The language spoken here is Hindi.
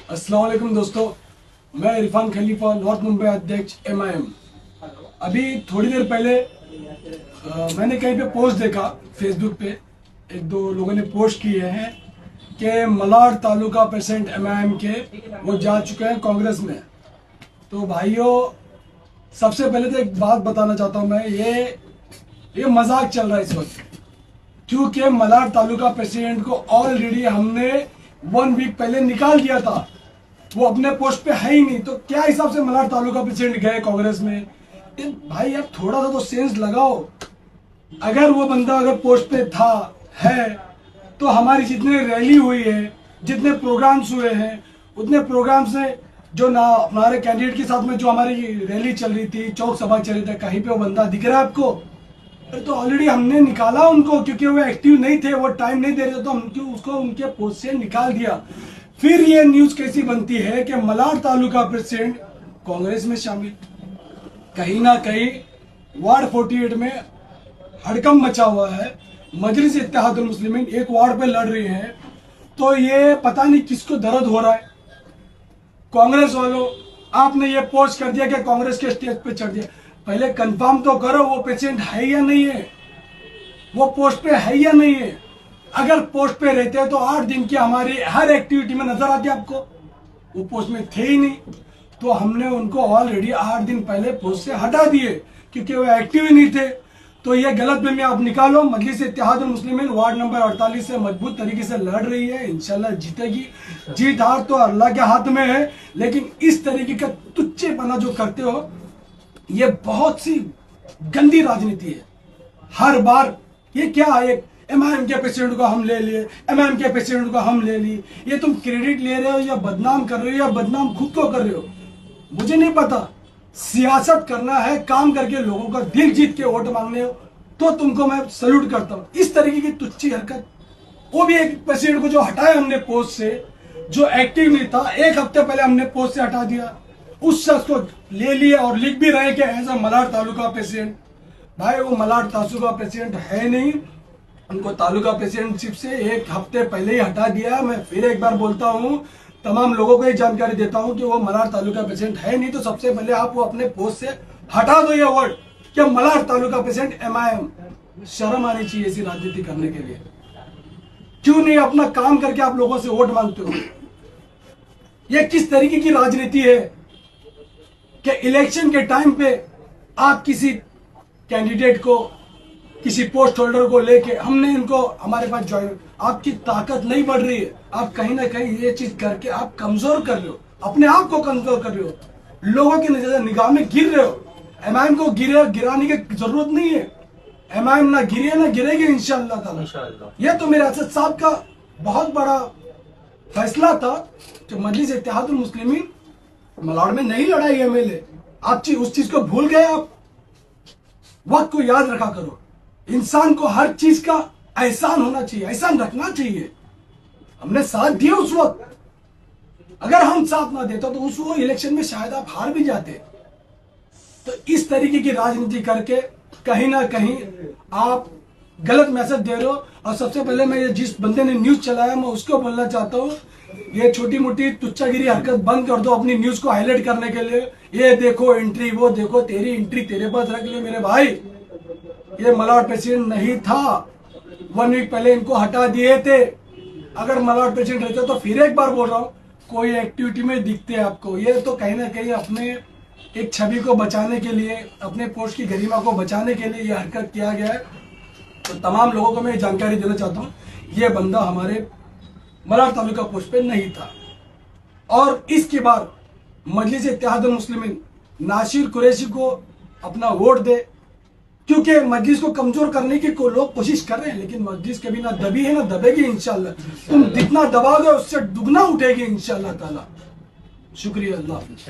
अस्सलाम वालेकुम दोस्तों, मैं इरफान खलीफा, नॉर्थ मुंबई अध्यक्ष MIM। अभी थोड़ी देर पहले मैंने कहीं पे पोस्ट देखा, फेसबुक पे एक दो लोगों ने पोस्ट किए हैं कि मलाड तालुका प्रेसिडेंट MIM के वो जा चुके हैं कांग्रेस में। तो भाइयों, सबसे पहले तो एक बात बताना चाहता हूँ मैं, ये मजाक चल रहा है इस वक्त, क्योंकि मलाड तालुका प्रेसिडेंट को ऑलरेडी हमने 1 वीक पहले निकाल दिया था। वो अपने पोस्ट पे है ही नहीं, तो क्या हिसाब से मलाड तालुका प्रेसिडेंट गए कांग्रेस में? भाई आप थोड़ा सा तो सेंस लगाओ। अगर वो बंदा अगर पोस्ट पे था है तो हमारी जितनी रैली हुई है, जितने प्रोग्राम्स हुए हैं, उतने प्रोग्राम से जो ना हमारे कैंडिडेट के साथ में जो हमारी रैली चल रही थी, चौक सभा चल रही थी, कहीं पे वो बंदा दिख रहा है आपको? तो ऑलरेडी हमने निकाला उनको, क्योंकि वो एक्टिव नहीं थे, वो टाइम नहीं दे रहे, तो हम उसको उनके पोस्ट से निकाल दिया। फिर ये न्यूज कैसी बनती है कि मलाड तालुका प्रेसिडेंट कांग्रेस में शामिल? कहीं ना कहीं वार्ड 48 में हड़कंप मचा हुआ है। मजलिस इत्तेहादुल मुस्लिमीन एक वार्ड पे लड़ रही है, तो ये पता नहीं किसको दर्द हो रहा है। कांग्रेस वालों, आपने ये पोस्ट कर दिया कि कांग्रेस के स्टेज पे चढ़ दिया, पहले कंफर्म तो करो वो पेशेंट है या नहीं है, वो पोस्ट पे है या नहीं है। अगर पोस्ट पे रहते तो 8 दिन की हमारी हर एक्टिविटी में नजर आती आपको। वो पोस्ट में थे ही नहीं, तो हमने उनको ऑलरेडी 8 दिन पहले पोस्ट से हटा दिए, क्योंकि वो एक्टिव ही नहीं थे। तो ये गलतफहमी आप निकालो। मजलिस इत्तेहादुल मुस्लिमीन वार्ड नंबर 48 से मजबूत तरीके से लड़ रही है, इंशाल्लाह जीतेगी। जीत हार तो अल्लाह के हाथ में है, लेकिन इस तरीके का तुच्छेपना जो करते हो, ये बहुत सी गंदी राजनीति है। हर बार ये क्या है, MIM के प्रेसिडेंट को हम ले लिए, MIM के प्रेसिडेंट को हम ले लिए। ये तुम क्रेडिट ले रहे हो या बदनाम कर रहे हो, या बदनाम खुद को कर रहे हो, मुझे नहीं पता। सियासत करना है, काम करके लोगों का दिल जीत के वोट मांगने हो, तो तुमको मैं सल्यूट करता हूं। इस तरीके की तुच्छी हरकत, वो भी एक प्रेसिडेंट को जो हटाया हमने पोस्ट से, जो एक्टिव नहीं था, 1 हफ्ते पहले हमने पोस्ट से हटा दिया, उस शख्स को ले लिया और लिख भी रहे कि as a Malad taluka president. भाई वो मलाड तालुका प्रेसिडेंट है नहीं, उनको तालुका प्रेसिडेंटशिप से 1 हफ्ते पहले ही हटा दिया। मैं फिर एक बार बोलता हूं, तमाम लोगों को ये जानकारी देता हूं कि वो मलाड तालुका प्रेसिडेंट है नहीं, तो सबसे पहले आप वो अपने पोस्ट से हटा दो ये वर्ड कि मलाड तालुका प्रेसिडेंट MIM। शर्म आनी चाहिए ऐसी राजनीति करने के लिए। क्यों नहीं अपना काम करके आप लोगों से वोट मांगते हो? ये किस तरीके की राजनीति है कि इलेक्शन के टाइम पे आप किसी कैंडिडेट को, किसी पोस्ट होल्डर को लेके हमने इनको हमारे पास ज्वाइन, आपकी ताकत नहीं बढ़ रही है। आप कहीं ना कहीं ये चीज करके आप कमजोर कर रहे हो, अपने आप को कमजोर कर रहे हो, लोगों की निगाह में गिर रहे हो। MIM को गिराने की जरूरत नहीं है। MIM ना गिरे ना गिरेगी इंशाअल्लाह ताला। ये तो मेरे असद साहब का बहुत बड़ा फैसला था कि मजलिस इत्तेहादुल मुस्लिमीन मलाड में नहीं लड़ाई MLA। आप उस चीज को भूल गए। आप वक्त को याद रखा करो। इंसान को हर चीज का एहसान होना चाहिए, एहसान रखना चाहिए। हमने साथ दिया उस वक्त, अगर हम साथ ना देते तो उस वो इलेक्शन में शायद आप हार भी जाते। तो इस तरीके की राजनीति करके कहीं ना कहीं आप गलत मैसेज दे रहे हो। और सबसे पहले मैं ये जिस बंदे ने न्यूज चलाया, मैं उसको बोलना चाहता हूँ, ये छोटी मोटी तुच्छागिरी हरकत बंद कर दो अपनी न्यूज को हाईलाइट करने के लिए। ये देखो एंट्री, वो देखो, तेरी एंट्री तेरे पास रख ले मेरे भाई। ये मलाड प्रेसिडेंट नहीं था, 1 वीक पहले इनको हटा दिए थे। अगर मलाड प्रेसिडेंट रहते तो फिर एक बार बोल रहा हूँ, कोई एक्टिविटी में दिखते हैं आपको। ये तो कहीं ना कहीं अपने एक छवि को बचाने के लिए, अपने पोस्ट की गरिमा को बचाने के लिए ये हरकत किया गया है। तो तमाम लोगों को मैं जानकारी देना चाहता हूँ, ये बंदा हमारे मलाड तालुका पोस्ट पे नहीं था। और इसके बाद मजलिस इत्तेहादुल मुस्लिमीन नासिर कुरैशी को अपना वोट दे, क्योंकि मजलिस को कमजोर करने की लोग कोशिश कर रहे हैं, लेकिन मजलिस कभी ना दबी है ना दबेगी इंशाल्लाह। तुम जितना दबाओगे उससे दुगना उठेगी इंशाल्लाह ताला। शुक्रिया, अल्लाह हाफिज़।